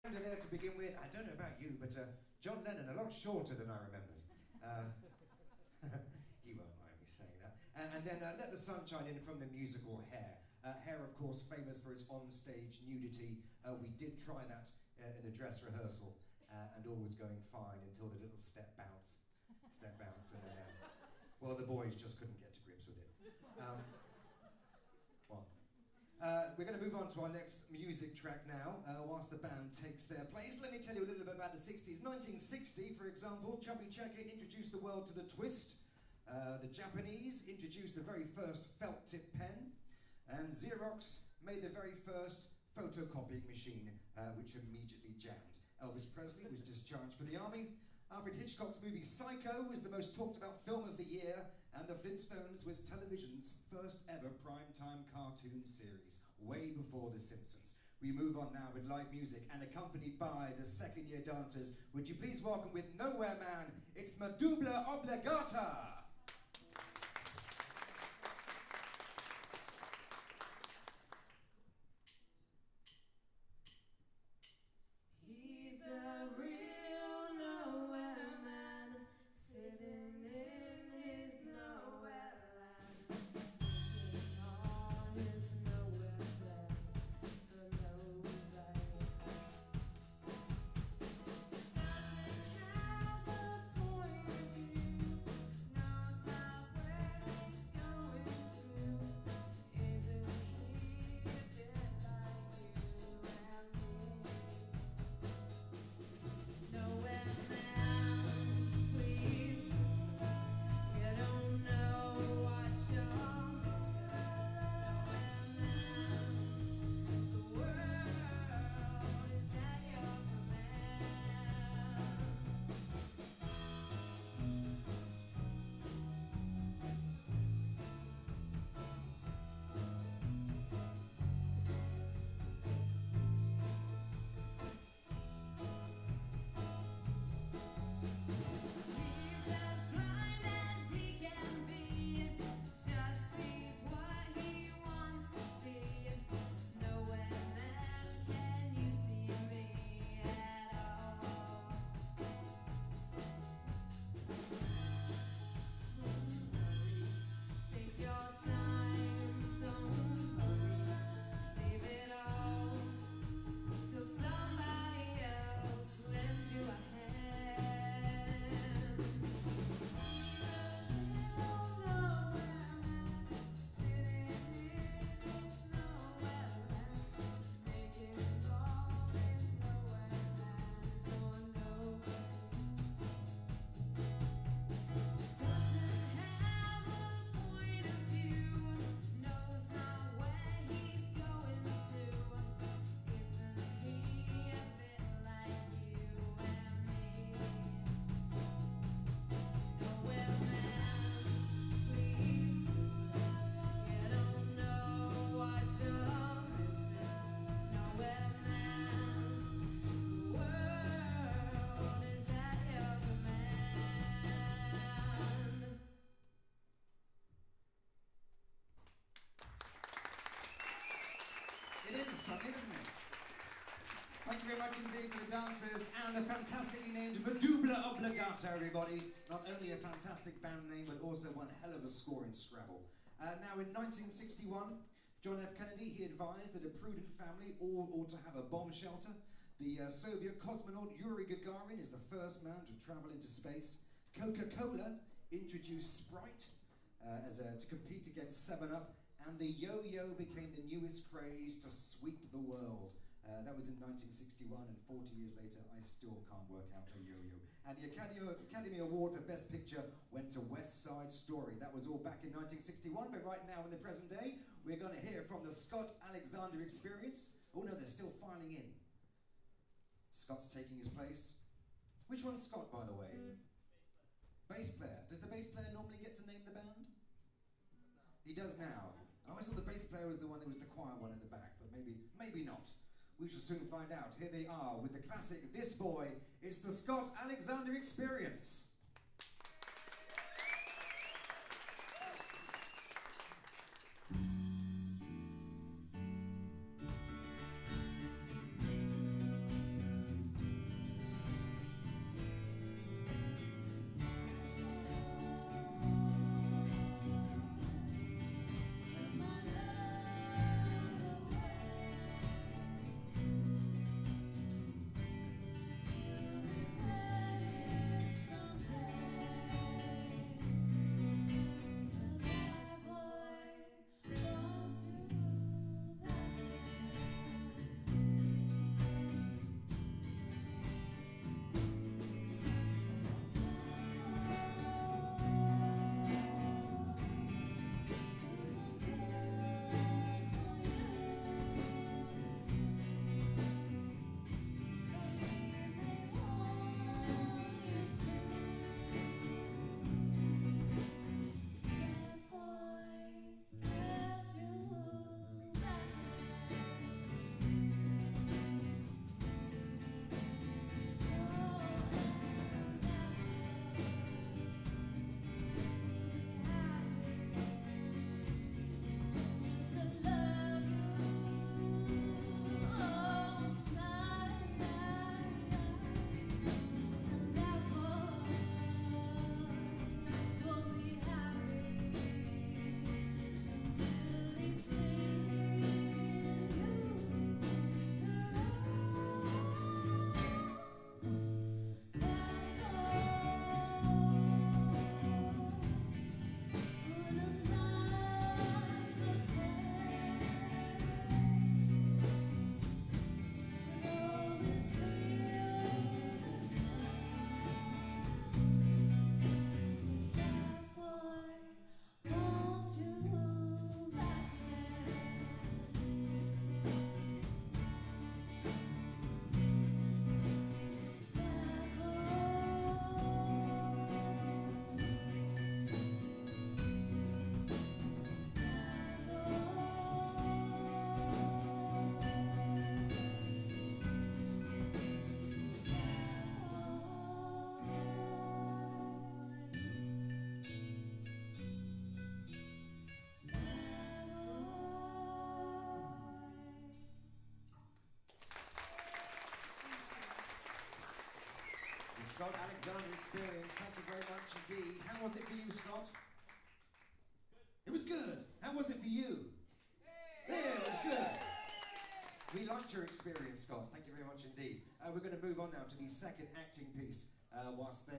There to begin with, I don't know about you, but John Lennon, a lot shorter than I remembered. He won't mind me saying that. And then Let the Sun Shine In from the musical Hair. Hair, of course, famous for its on-stage nudity. We did try that in the dress rehearsal, and all was going fine until the little step bounce, and then, well, the boys just couldn't get to grips with it. We're going to move on to our next music track now, whilst the band takes their place. Let me tell you a little bit about the 60s. 1960, for example, Chubby Checker introduced the world to the twist. The Japanese introduced the very first felt-tip pen. And Xerox made the very first photocopying machine, which immediately jammed. Elvis Presley was discharged for the army. Alfred Hitchcock's movie Psycho was the most talked about film of the year, and The Flintstones was television's first ever primetime cartoon series, way before The Simpsons. We move on now with live music and accompanied by the second-year dancers. Would you please welcome with Nowhere Man, it's Medulla Oblongata! He's a real nowhere man, sitting in his nowhere land, working on his nowhere plans for nobody. Doesn't have a point of view, knows not where he's going to. Isn't he a bit like you and me? Nowhere man, please listen. You don't know what you're missing. Nowhere man, the world is at your command. He's as blind as he can be, just sees what he wants to see. Nowhere man, can you see me at all? Take your time, don't hurry, leave it all till somebody else lends you a hand. Oh, nowhere man, sitting in his nowhere land, making all his nowhere land for nobody. Doesn't have a point of view, knows not where he's going to. Isn't he a bit like you and me? Nowhere man, please listen. You don't know what you're missing. Nowhere man, the world is at your command. It is something, isn't it? Thank you very much indeed to the dancers and the fantastically named Medulla Oblongata, everybody. Not only a fantastic band name, but also one hell of a score in Scrabble. Now in 1961, John F. Kennedy, he advised that a prudent family all ought to have a bomb shelter. The Soviet cosmonaut Yuri Gagarin is the first man to travel into space. Coca-Cola introduced Sprite to compete against 7-Up, and the yo-yo became the newest craze to sweep the world. That was in 1961, and 40 years later, I still can't work out a yo-yo. And the Academy Award for Best Picture went to West Side Story. That was all back in 1961, but right now in the present day, we're going to hear from the Scott Alexander Experience. Oh no, they're still filing in. Scott's taking his place. Which one's Scott, by the way? Bass player. Does the bass player normally get to name the band? He does now. I always thought the bass player was the one that was the quiet one at the back, but maybe not. We shall soon find out. Here they are with the classic This Boy. It's the Scott Alexander Experience. DPod Alexander experience. Thank you very much indeed. How was it for you, Scott? It was good. How was it for you? Yeah, it was good. We liked your experience, Scott. Thank you very much indeed. We're going to move on now to the second acting piece whilst they